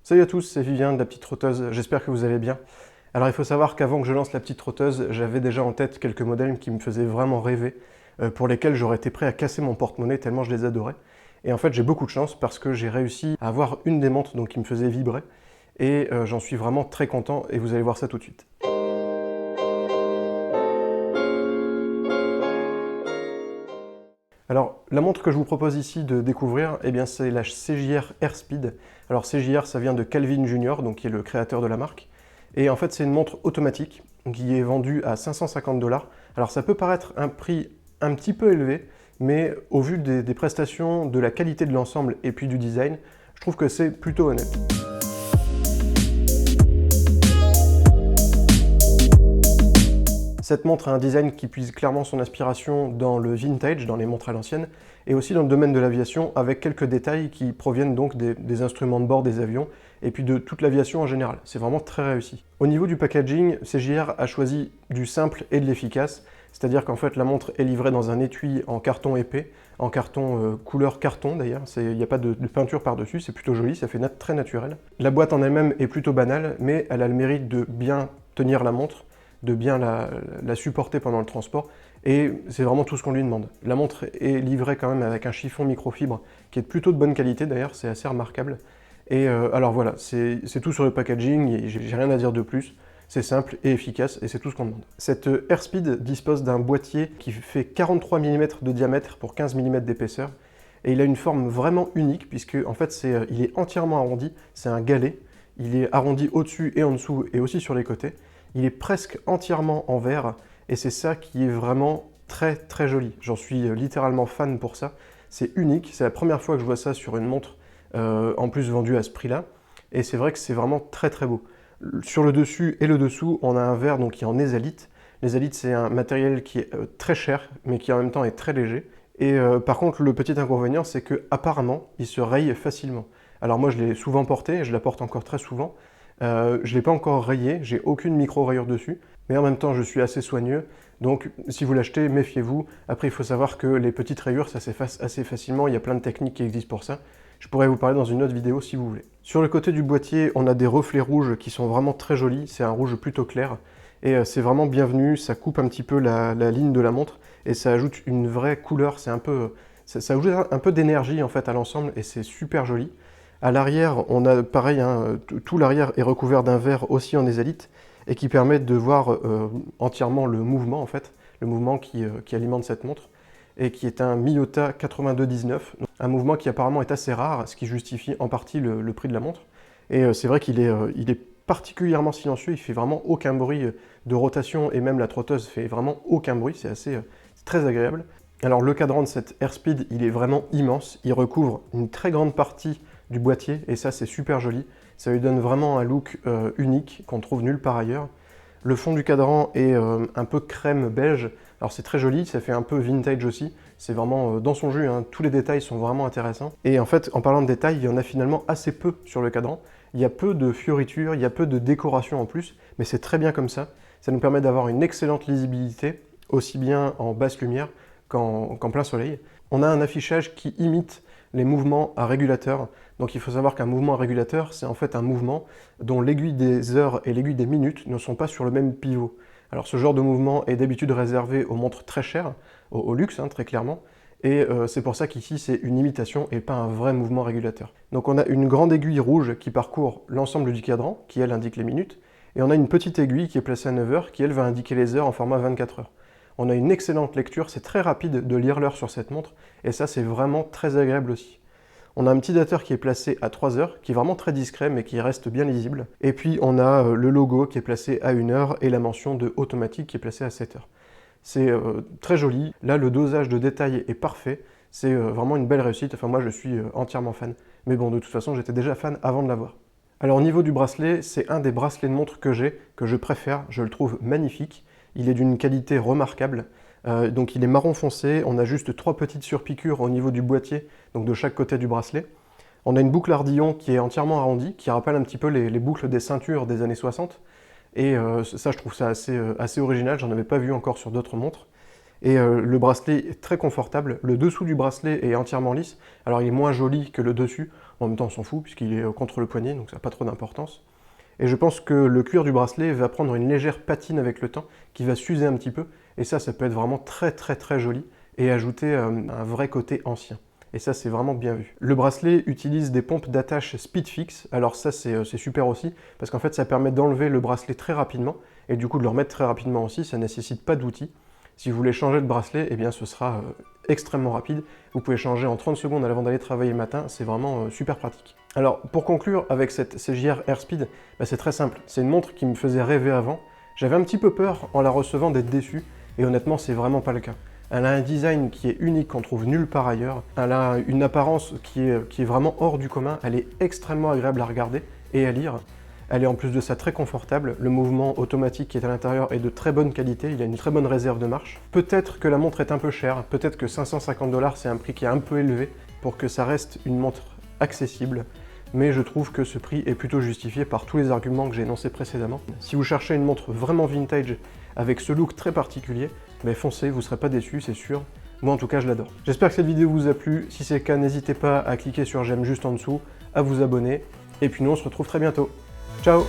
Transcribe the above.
Salut à tous, c'est Vivien de la petite trotteuse, j'espère que vous allez bien. Alors il faut savoir qu'avant que je lance la petite trotteuse, j'avais déjà en tête quelques modèles qui me faisaient vraiment rêver, pour lesquels j'aurais été prêt à casser mon porte-monnaie tellement je les adorais. Et en fait j'ai beaucoup de chance parce que j'ai réussi à avoir une des montres qui me faisait vibrer, et j'en suis vraiment très content et vous allez voir ça tout de suite. Alors, la montre que je vous propose ici de découvrir, eh bien, c'est la CJR Airspeed. Alors, CJR, ça vient de Calvin Junior, donc qui est le créateur de la marque. Et en fait, c'est une montre automatique qui est vendue à 550 $. Alors, ça peut paraître un prix un petit peu élevé, mais au vu des prestations, de la qualité de l'ensemble et puis du design, je trouve que c'est plutôt honnête. Cette montre a un design qui puise clairement son inspiration dans le vintage, dans les montres à l'ancienne, et aussi dans le domaine de l'aviation, avec quelques détails qui proviennent donc des instruments de bord des avions, et puis de toute l'aviation en général. C'est vraiment très réussi. Au niveau du packaging, CJR a choisi du simple et de l'efficace, c'est-à-dire qu'en fait la montre est livrée dans un étui en carton épais, en carton couleur carton d'ailleurs, il n'y a pas de peinture par-dessus, c'est plutôt joli, ça fait très naturel. La boîte en elle-même est plutôt banale, mais elle a le mérite de bien tenir la montre, de bien la supporter pendant le transport, et c'est vraiment tout ce qu'on lui demande. La montre est livrée quand même avec un chiffon microfibre qui est plutôt de bonne qualité d'ailleurs, c'est assez remarquable. Et alors voilà, c'est tout sur le packaging, j'ai rien à dire de plus, c'est simple et efficace et c'est tout ce qu'on demande. Cette Airspeed dispose d'un boîtier qui fait 43 mm de diamètre pour 15 mm d'épaisseur, et il a une forme vraiment unique puisque en fait il est entièrement arrondi, c'est un galet, il est arrondi au-dessus et en dessous et aussi sur les côtés. Il est presque entièrement en verre et c'est ça qui est vraiment très joli. J'en suis littéralement fan pour ça. C'est unique, c'est la première fois que je vois ça sur une montre, en plus vendue à ce prix-là. Et c'est vrai que c'est vraiment très beau. Sur le dessus et le dessous, on a un verre qui est en ézalite. L'ézalite, c'est un matériel qui est très cher, mais qui en même temps est très léger. Et par contre, le petit inconvénient, c'est que apparemment, il se raye facilement. Alors moi, je l'ai souvent porté, je la porte encore très souvent. Je ne l'ai pas encore rayé, j'ai aucune micro-rayure dessus, mais en même temps je suis assez soigneux, donc si vous l'achetez, méfiez-vous. Après il faut savoir que les petites rayures ça s'efface assez facilement, il y a plein de techniques qui existent pour ça. Je pourrais vous parler dans une autre vidéo si vous voulez. Sur le côté du boîtier, on a des reflets rouges qui sont vraiment très jolis, c'est un rouge plutôt clair, et c'est vraiment bienvenu, ça coupe un petit peu la ligne de la montre, et ça ajoute une vraie couleur, ça ajoute un peu d'énergie en fait à l'ensemble, et c'est super joli. À l'arrière, on a pareil, tout l'arrière est recouvert d'un verre aussi en ézalite et qui permet de voir entièrement le mouvement en fait, le mouvement qui alimente cette montre et qui est un Miyota 8219, un mouvement qui apparemment est assez rare, ce qui justifie en partie le prix de la montre. Et c'est vrai qu'il est particulièrement silencieux, il fait vraiment aucun bruit de rotation et même la trotteuse fait vraiment aucun bruit, c'est très agréable. Alors le cadran de cette Airspeed, il est vraiment immense, il recouvre une très grande partie du boîtier et ça c'est super joli, ça lui donne vraiment un look unique qu'on trouve nulle part ailleurs. Le fond du cadran est un peu crème beige, alors c'est très joli, ça fait un peu vintage aussi, c'est vraiment dans son jus, tous les détails sont vraiment intéressants. Et en fait, en parlant de détails, il y en a finalement assez peu sur le cadran, il y a peu de fioritures, il y a peu de décoration en plus, mais c'est très bien comme ça nous permet d'avoir une excellente lisibilité, aussi bien en basse lumière qu'en plein soleil. On a un affichage qui imite les mouvements à régulateur. Donc il faut savoir qu'un mouvement à régulateur, c'est en fait un mouvement dont l'aiguille des heures et l'aiguille des minutes ne sont pas sur le même pivot. Alors ce genre de mouvement est d'habitude réservé aux montres très chères, au luxe très clairement, et c'est pour ça qu'ici c'est une imitation et pas un vrai mouvement régulateur. Donc on a une grande aiguille rouge qui parcourt l'ensemble du cadran, qui elle indique les minutes, et on a une petite aiguille qui est placée à 9 heures, qui elle va indiquer les heures en format 24 heures. On a une excellente lecture, c'est très rapide de lire l'heure sur cette montre, et ça c'est vraiment très agréable aussi. On a un petit dateur qui est placé à 3 heures, qui est vraiment très discret mais qui reste bien lisible. Et puis on a le logo qui est placé à 1 heure et la mention de automatique qui est placée à 7 heures. C'est très joli, là le dosage de détail est parfait, c'est vraiment une belle réussite, enfin moi je suis entièrement fan. Mais bon, de toute façon j'étais déjà fan avant de l'avoir. Alors au niveau du bracelet, c'est un des bracelets de montre que j'ai, que je préfère, je le trouve magnifique. Il est d'une qualité remarquable, donc il est marron foncé, on a juste 3 petites surpiqûres au niveau du boîtier, donc de chaque côté du bracelet. On a une boucle ardillon qui est entièrement arrondie, qui rappelle un petit peu les boucles des ceintures des années 60, et ça je trouve ça assez original, j'en avais pas vu encore sur d'autres montres. Et le bracelet est très confortable. Le dessous du bracelet est entièrement lisse. Alors il est moins joli que le dessus. En même temps, on s'en fout puisqu'il est contre le poignet, donc ça n'a pas trop d'importance. Et je pense que le cuir du bracelet va prendre une légère patine avec le temps, qui va s'user un petit peu. Et ça peut être vraiment très très très joli et ajouter un vrai côté ancien. Et ça, c'est vraiment bien vu. Le bracelet utilise des pompes d'attache Speedfix. Alors ça, c'est super aussi, parce qu'en fait, ça permet d'enlever le bracelet très rapidement, et du coup de le remettre très rapidement aussi. Ça ne nécessite pas d'outils. Si vous voulez changer de bracelet, eh bien ce sera extrêmement rapide. Vous pouvez changer en 30 secondes avant d'aller travailler le matin, c'est vraiment super pratique. Alors pour conclure avec cette CJR Airspeed, c'est très simple. C'est une montre qui me faisait rêver avant. J'avais un petit peu peur en la recevant d'être déçu, et honnêtement c'est vraiment pas le cas. Elle a un design qui est unique, qu'on trouve nulle part ailleurs. Elle a une apparence qui est vraiment hors du commun. Elle est extrêmement agréable à regarder et à lire. Elle est en plus de ça très confortable. Le mouvement automatique qui est à l'intérieur est de très bonne qualité. Il a une très bonne réserve de marche. Peut-être que la montre est un peu chère. Peut-être que 550 $, c'est un prix qui est un peu élevé pour que ça reste une montre accessible. Mais je trouve que ce prix est plutôt justifié par tous les arguments que j'ai énoncés précédemment. Si vous cherchez une montre vraiment vintage avec ce look très particulier, foncez, vous ne serez pas déçus, c'est sûr. Moi en tout cas, je l'adore. J'espère que cette vidéo vous a plu. Si c'est le cas, n'hésitez pas à cliquer sur j'aime juste en dessous, à vous abonner. Et puis nous, on se retrouve très bientôt. Ciao!